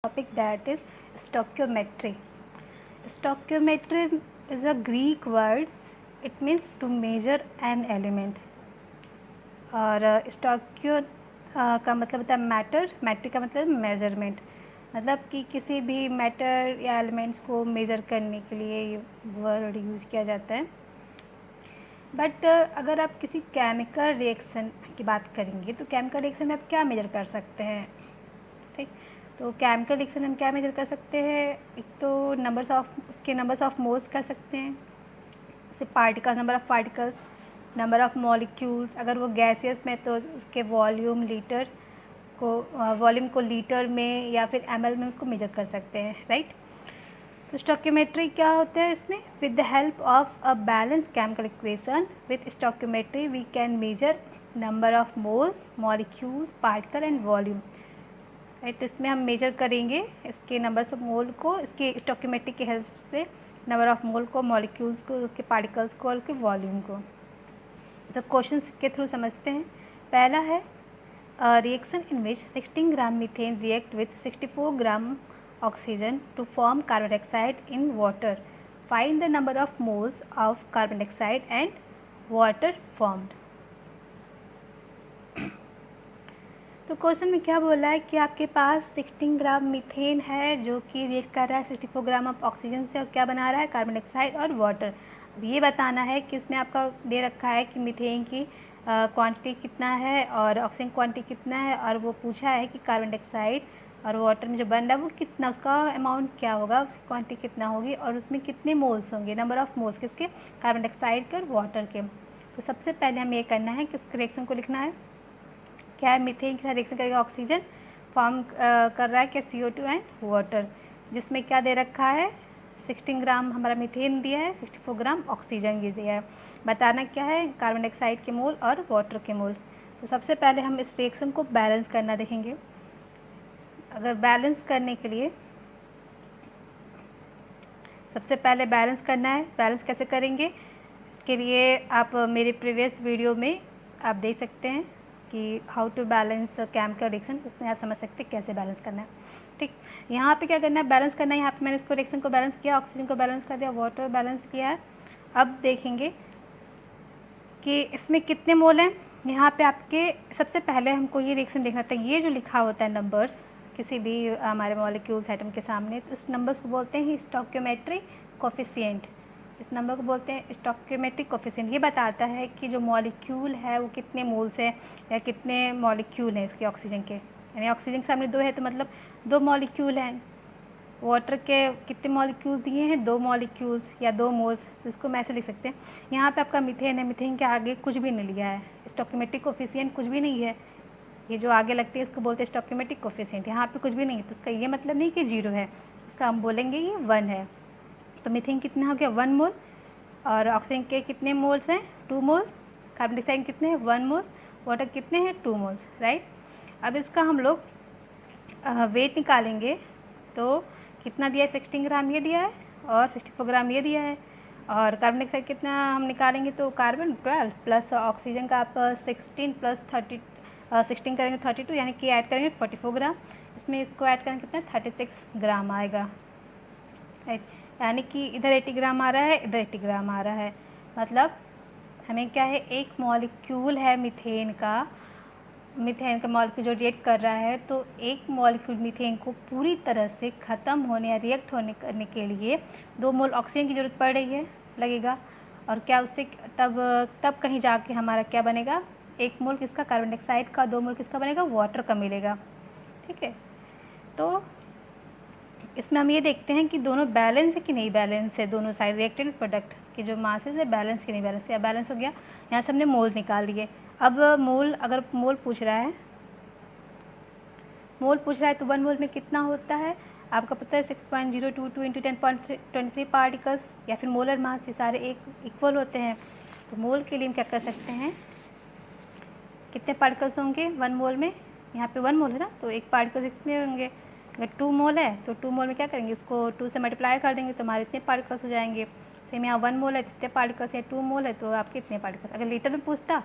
topic that is stoichiometry. Stoichiometry is a Greek word. It means to measure an element. और स्टॉक्यो का मतलब होता है मैटर, मैट्रिक का मतलब मेजरमेंट, मतलब कि किसी भी मैटर या एलिमेंट्स को मेज़र करने के लिए ये वर्ड यूज़ किया जाता है। बट अगर आप किसी केमिकल रिएक्शन की बात करेंगे तो केमिकल रिएक्शन में आप क्या मेजर कर सकते हैं, ठीक। तो केमिकल रिएक्शन हम क्या मेजर कर सकते हैं, एक तो नंबर्स ऑफ मोल्स कर सकते हैं, जैसे particles, number of particles, number of molecules, अगर वो गैसियस में तो उसके वॉल्यूम को लीटर में या फिर ml में उसको मेजर कर सकते हैं, राइट। तो स्टोइकियोमेट्री क्या होता है इसमें, with the help of a balance chemical equation, with stoichiometry we can measure number of moles, molecules, particle and volume, right. तो इसमें हम मेजर करेंगे इसके नंबर्स ऑफ मोल को, इसके स्टोइकियोमेट्री की हेल्प से नंबर ऑफ मोल को, मॉलिक्यूल्स को, उसके पार्टिकल्स को और उसके वॉल्यूम को। तो क्वेश्चन के थ्रू समझते हैं। पहला है reaction in which 16 gram methane react with 64 gram oxygen to form carbon dioxide in water, find the number of moles of carbon dioxide and water formed. तो क्वेश्चन में क्या बोला है कि आपके पास 16 ग्राम मीथेन है जो कि रिएक्ट कर रहा है 64 ग्राम ऑफ ऑक्सीजन से और क्या बना रहा है, कार्बन डाइऑक्साइड और वाटर। अब ये बताना है कि इसमें आपका दे रखा है कि मीथेन की क्वांटिटी कितना है और ऑक्सीजन क्वांटिटी कितना है, और वो पूछा है कि कार्बन डाइऑक्साइड और वाटर में जो बन रहा है वो कितना, उसका अमाउंट क्या होगा, उसकी क्वांटिटी कितना होगी और उसमें कितने मोल्स होंगे, नंबर ऑफ मोल्स किसके, कार्बन डाइऑक्साइड के और वाटर के। तो सबसे पहले हमें ये करना है कि इस रिएक्शन को लिखना है। क्या है, मीथेन के साथ रिएक्शन करेगा, ऑक्सीजन फॉर्म कर रहा है क्या, CO2 एंड वाटर, जिसमें क्या दे रखा है 16 ग्राम हमारा मीथेन दिया है, 64 ग्राम ऑक्सीजन ये दिया है। बताना क्या है, कार्बन डाइऑक्साइड के मोल और वाटर के मोल। तो सबसे पहले हम इस रिएक्शन को बैलेंस करना देखेंगे। अगर बैलेंस करने के लिए सबसे पहले बैलेंस करना है, बैलेंस कैसे करेंगे इसके लिए आप मेरे प्रीवियस वीडियो में आप देख सकते हैं कि how to balance chemical reaction, उसमें आप समझ सकते हैं कैसे बैलेंस करना है, ठीक। यहाँ पे क्या करना है, बैलेंस करना है। यहाँ पे मैंने इसको रिएक्शन को बैलेंस किया, ऑक्सीजन को बैलेंस कर दिया, वाटर बैलेंस किया है। अब देखेंगे कि इसमें कितने मोल हैं। यहाँ पे आपके सबसे पहले हमको ये रिएक्शन देखना था, ये जो लिखा होता है नंबर्स किसी भी हमारे मॉलिक्यूल्स आइटम के सामने, तो इस नंबर्स को बोलते हैं स्टोइकियोमेट्रिक कोफिशिएंट। इस नंबर को बोलते हैं स्टोइकियोमेट्रिक कोफिशिएंट। ये बताता है कि जो मॉलिक्यूल है वो कितने मोल्स है या कितने मॉलिक्यूल हैं इसके ऑक्सीजन के, यानी ऑक्सीजन के सामने 2 है तो मतलब 2 मॉलिक्यूल हैं। वाटर के कितने मॉलिक्यूल दिए हैं, 2 मॉलिक्यूल्स या 2 मोल्स, तो इसको मैं ऐसे लिख सकते हैं। यहाँ पे आपका मीथेन है, मीथेन के आगे कुछ भी नहीं लिया है, स्टोइकियोमेट्रिक कोफिशिएंट कुछ भी नहीं है। ये जो आगे लगती है इसको बोलते हैं स्टोइकियोमेट्रिक कोफिशिएंट। यहाँ पे कुछ भी नहीं है तो इसका ये मतलब नहीं कि 0 है, इसका हम बोलेंगे ये 1 है। तो मीथेन कितना हो गया, 1 मोल, और ऑक्सीजन के कितने मोल्स हैं, 2 मोल, कार्बन डाइऑक्साइड कितने हैं, 1 मोल, वाटर कितने हैं, 2 मोल्स, राइट। अब इसका हम लोग वेट निकालेंगे तो कितना दिया है, 16 ग्राम ये दिया है और 64 ग्राम ये दिया है, और कार्बन डाइऑक्साइड कितना हम निकालेंगे तो कार्बन 12 प्लस ऑक्सीजन का आप 16 प्लस 16 करेंगे 32, यानी कि ऐड करेंगे 44 ग्राम, इसमें इसको ऐड करेंगे कितना 36 ग्राम आएगा, राइट। यानी कि इधर 80 ग्राम आ रहा है, इधर 80 ग्राम आ रहा है। मतलब हमें क्या है, एक मॉलिक्यूल है मीथेन का मॉलिक्यूल जो रिएक्ट कर रहा है, तो एक मॉलिक्यूल मीथेन को पूरी तरह से ख़त्म होने या रिएक्ट होने करने के लिए 2 मोल ऑक्सीजन की ज़रूरत पड़ रही है, लगेगा। और क्या उससे तब कहीं जाके हमारा क्या बनेगा, 1 मोल किसका, कार्बन डाइऑक्साइड का, 2 मोल किसका बनेगा, वाटर का मिलेगा, ठीक है। तो इसमें हम ये देखते हैं कि दोनों बैलेंस है कि नहीं बैलेंस है, दोनों साइड रिएक्टेंट प्रोडक्ट के जो मासेस है बैलेंस की नहीं बैलेंस, या बैलेंस हो गया। यहाँ से हमने मोल निकाल लिए। अब मोल, अगर मोल पूछ रहा है तो 1 मोल में कितना होता है आपका पता है, 6.022 इंटू 10.23 पार्टिकल्स, या फिर मोलर मास, ये सारे एक इक्वल होते हैं। तो मोल के लिए हम क्या कर सकते हैं, कितने पार्टिकल्स होंगे 1 मोल में, यहाँ पे 1 मोल है ना, तो एक पार्टिकल कितने होंगे, अगर 2 मोल है तो 2 मोल में क्या करेंगे, इसको 2 से मल्टीप्लाई कर देंगे तो हमारे इतने पार्टिकल्स हो जाएंगे। सेम यहाँ 1 मोल है, कितने पार्टिकल्स है, 2 मोल है तो आपके इतने पार्टिकल्स। अगर लीटर में पूछता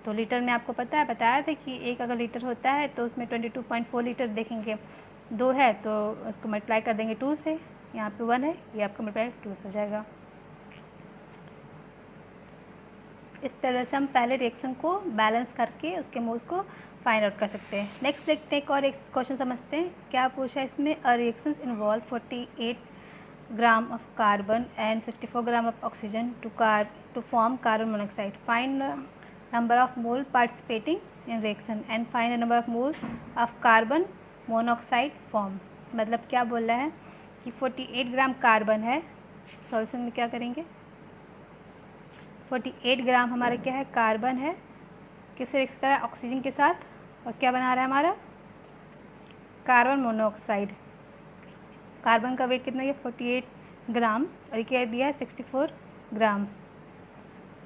तो लीटर में आपको पता है, बताया था कि एक अगर लीटर होता है तो उसमें 22.4 लीटर देखेंगे। 2 है तो उसको मल्टीप्लाई कर देंगे 2 से, यहाँ पे 1 है, ये आपका मल्टीप्लाई 2 से हो जाएगा। इस तरह से हम पहले रिएक्शन को बैलेंस करके उसके मोल्स को फाइंड आउट कर सकते हैं। नेक्स्ट देखते हैं, एक और एक क्वेश्चन समझते हैं। क्या पूछा है इसमें, a reaction involve 48 gram of carbon and 64 gram of oxygen to form carbon monoxide. Find number of mole participating in reaction and find the number of moles of carbon monoxide form. मतलब क्या बोल रहा है कि 48 gram carbon है, solution में क्या करेंगे, 48 ग्राम हमारा क्या है, कार्बन है, किससे रिएक्ट कर रहा है, ऑक्सीजन के साथ, और क्या बना रहा है हमारा, कार्बन मोनोऑक्साइड। कार्बन का वेट कितना है, 48 ग्राम, और ये क्या दिया है, 64 ग्राम।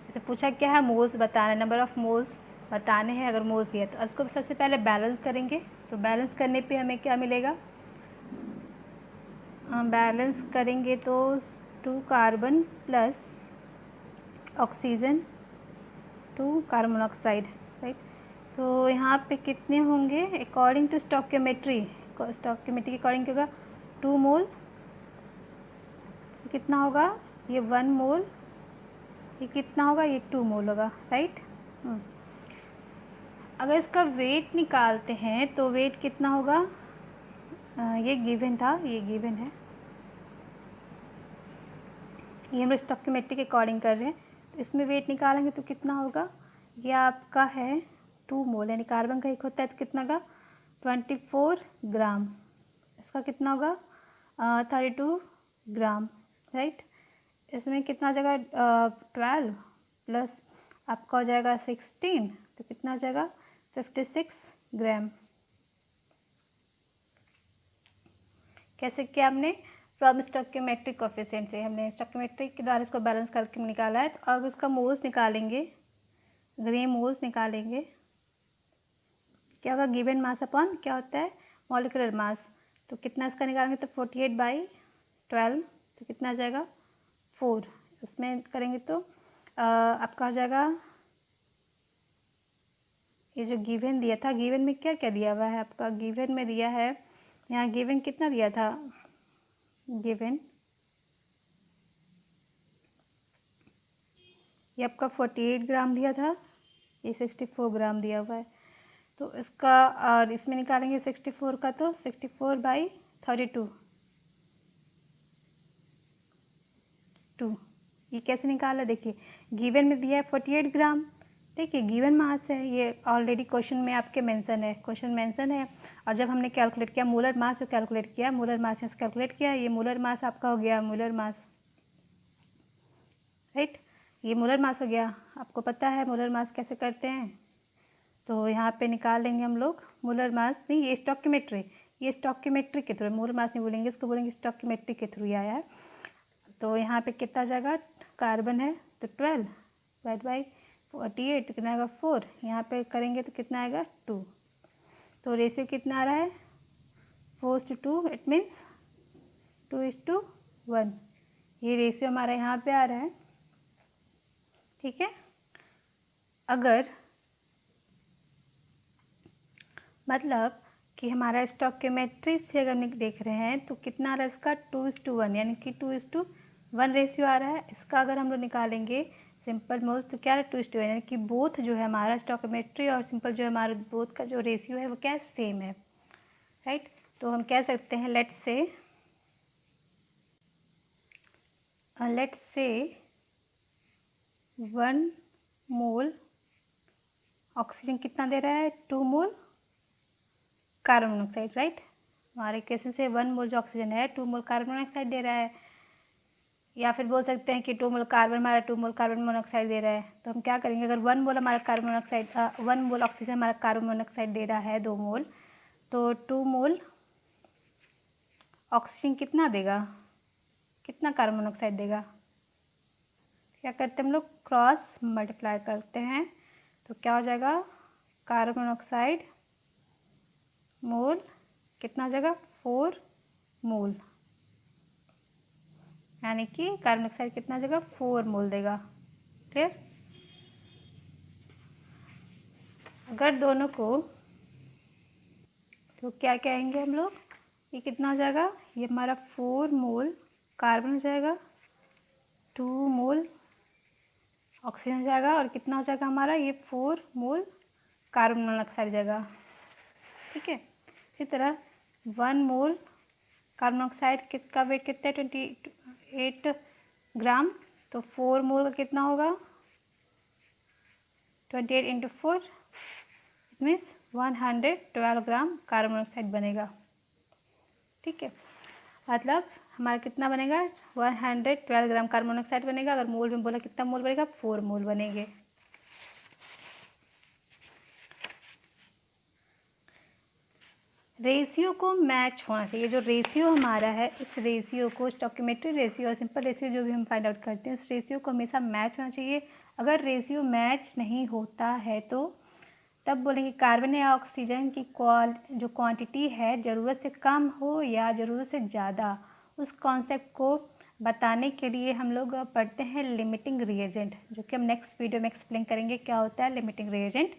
जैसे पूछा क्या है, मोल्स बताना, नंबर ऑफ मोल्स बताने हैं अगर मोल्स दिया तो उसको सबसे पहले बैलेंस करेंगे। तो बैलेंस करने पे हमें क्या मिलेगा, बैलेंस करेंगे तो 2 carbon plus oxygen 2 carbon monoxide, right. तो यहाँ पे कितने होंगे, अकॉर्डिंग टू स्टोइकियोमेट्री के अकॉर्डिंग क्या होगा, 2 मोल, कितना होगा, ये 1 मोल, ये कितना होगा, ये 2 मोल होगा, राइट। अगर इसका वेट निकालते हैं तो वेट कितना होगा, ये गिवन था, ये गिवन है, ये हम स्टोइकियोमेट्री के अकॉर्डिंग कर रहे हैं। तो इसमें वेट निकालेंगे तो कितना होगा, ये आपका है 2 मोल, यानी कार्बन का एक होता है तो कितना का 24 ग्राम, इसका कितना होगा 32 ग्राम, राइट। इसमें कितना जगह 12 प्लस आपका हो जाएगा 16, तो कितना हो जाएगा 56 ग्राम। कैसे किया हमने, फ्रॉम स्टोइकियोमेट्रिक कोफिशिएंट से, हमने स्टोइकियोमेट्रिक के द्वारा इसको बैलेंस करके निकाला है। तो अब इसका मोल्स निकालेंगे, अगर ये मोल्स निकालेंगे क्या होगा, गिवन मास अपॉन क्या होता है, मॉलिक्यूलर मास। तो कितना इसका निकालेंगे तो 48/12, तो कितना आ जाएगा 4, इसमें करेंगे तो आपका हो जाएगा, ये जो गिवन दिया था, गिवन में क्या क्या दिया हुआ है आपका, गिवन में दिया है, यहाँ गिवन कितना दिया था, गिवन ये आपका 48 ग्राम दिया था, ये 64 ग्राम दिया हुआ है। तो इसका और इसमें निकालेंगे 64 का, तो 64/32 2, ये कैसे निकाला, देखिए गिवन में दिया है 48 ग्राम, देखिए गिवन मास है, ये ऑलरेडी क्वेश्चन में आपके मेंशन है, क्वेश्चन मेंशन है। और जब हमने कैलकुलेट किया मोलर मास, जो कैलकुलेट किया मोलर मास से कैलकुलेट किया, ये मोलर मास आपका हो गया, मोलर मास, राइट, ये मोलर मास हो गया। आपको पता है मोलर मास कैसे करते हैं, तो यहाँ पे निकाल लेंगे हम लोग मोलर मास, नहीं ये स्टोइकियोमेट्री, ये स्टोइकियोमेट्री के थ्रू, मोलर मास नहीं बोलेंगे, इसको बोलेंगे स्टोइकियोमेट्री के थ्रू आया है। तो यहाँ पे कितना जाएगा, कार्बन है तो 12 डिवाइड बाई 48, कितना आएगा 4, यहाँ पे करेंगे तो कितना आएगा 2। तो रेशियो कितना आ रहा है 4:2, इट मीन्स 2:1, ये रेशियो हमारा यहाँ पे आ रहा है, ठीक है। अगर मतलब कि हमारा स्टोइकियोमेट्री से अगर हम देख रहे हैं तो कितना आ रहा है इसका 2:1, यानी कि 2:1 रेशियो आ रहा है। इसका अगर हम लोग निकालेंगे सिंपल मोल्स तो क्या है 2:1, यानी कि बोथ जो है हमारा स्टोइकियोमेट्री और सिंपल जो है हमारा बोथ का जो रेशियो है वो क्या है, सेम है, राइट। तो हम कह सकते हैं लेट्स से 1 मोल ऑक्सीजन कितना दे रहा है, 2 मोल कार्बन मोनोऑक्साइड, राइट। हमारे केसेस से 1 मोल जो ऑक्सीजन है 2 मोल कार्बन मोनोऑक्साइड दे रहा है, या फिर बोल सकते हैं कि 2 मोल कार्बन हमारा 2 मोल कार्बन मोनोऑक्साइड दे रहा है। तो हम क्या करेंगे, अगर 1 मोल हमारा कार्बन मोनोऑक्साइड 1 मोल ऑक्सीजन हमारा कार्बन मोनोऑक्साइड दे रहा है 2 मोल, तो 2 मोल ऑक्सीजन कितना देगा, कितना कार्बन मोनोऑक्साइड देगा, क्या करते हैं हम लोग क्रॉस मल्टीप्लाई करते हैं, तो क्या हो जाएगा कार्बन मोनोऑक्साइड मोल कितना हो जाएगा 4 मोल, यानी कि कार्बन डाइऑक्साइड कितना जगह 4 मोल देगा, क्लियर। अगर दोनों को तो क्या कहेंगे हम लोग, ये कितना हो जाएगा, ये हमारा 4 मोल कार्बन हो जाएगा, 2 मोल ऑक्सीजन हो जाएगा, और कितना हो जाएगा हमारा, ये 4 मोल कार्बन मोनोऑक्साइड हो जाएगा। ठीक है, इसी तरह 1 मोल कार्बन मोनोऑक्साइड का वेट कितना है, 28 ग्राम, तो 4 मोल का कितना होगा, 28 into 4 means 112 gram carbon monoxide बनेगा। ठीक है, मतलब हमारा कितना बनेगा, 112 ग्राम कार्बन मोनोऑक्साइड बनेगा। अगर मोल में बोला कितना मोल बनेगा, 4 मोल बनेंगे। रेशियो को मैच होना चाहिए। जो रेशियो हमारा है, इस रेशियो को स्टोइकियोमेट्रिक रेशियो और सिंपल रेशियो जो भी हम फाइंड आउट करते हैं, उस रेशियो को हमेशा मैच होना चाहिए। अगर रेशियो मैच नहीं होता है तो तब बोलेंगे कार्बन या ऑक्सीजन की जो क्वांटिटी है ज़रूरत से कम हो या ज़रूरत से ज़्यादा। उस कॉन्सेप्ट को बताने के लिए हम लोग पढ़ते हैं लिमिटिंग रिएजेंट, जो कि हम नेक्स्ट वीडियो में एक्सप्लेन करेंगे क्या होता है लिमिटिंग रिएजेंट।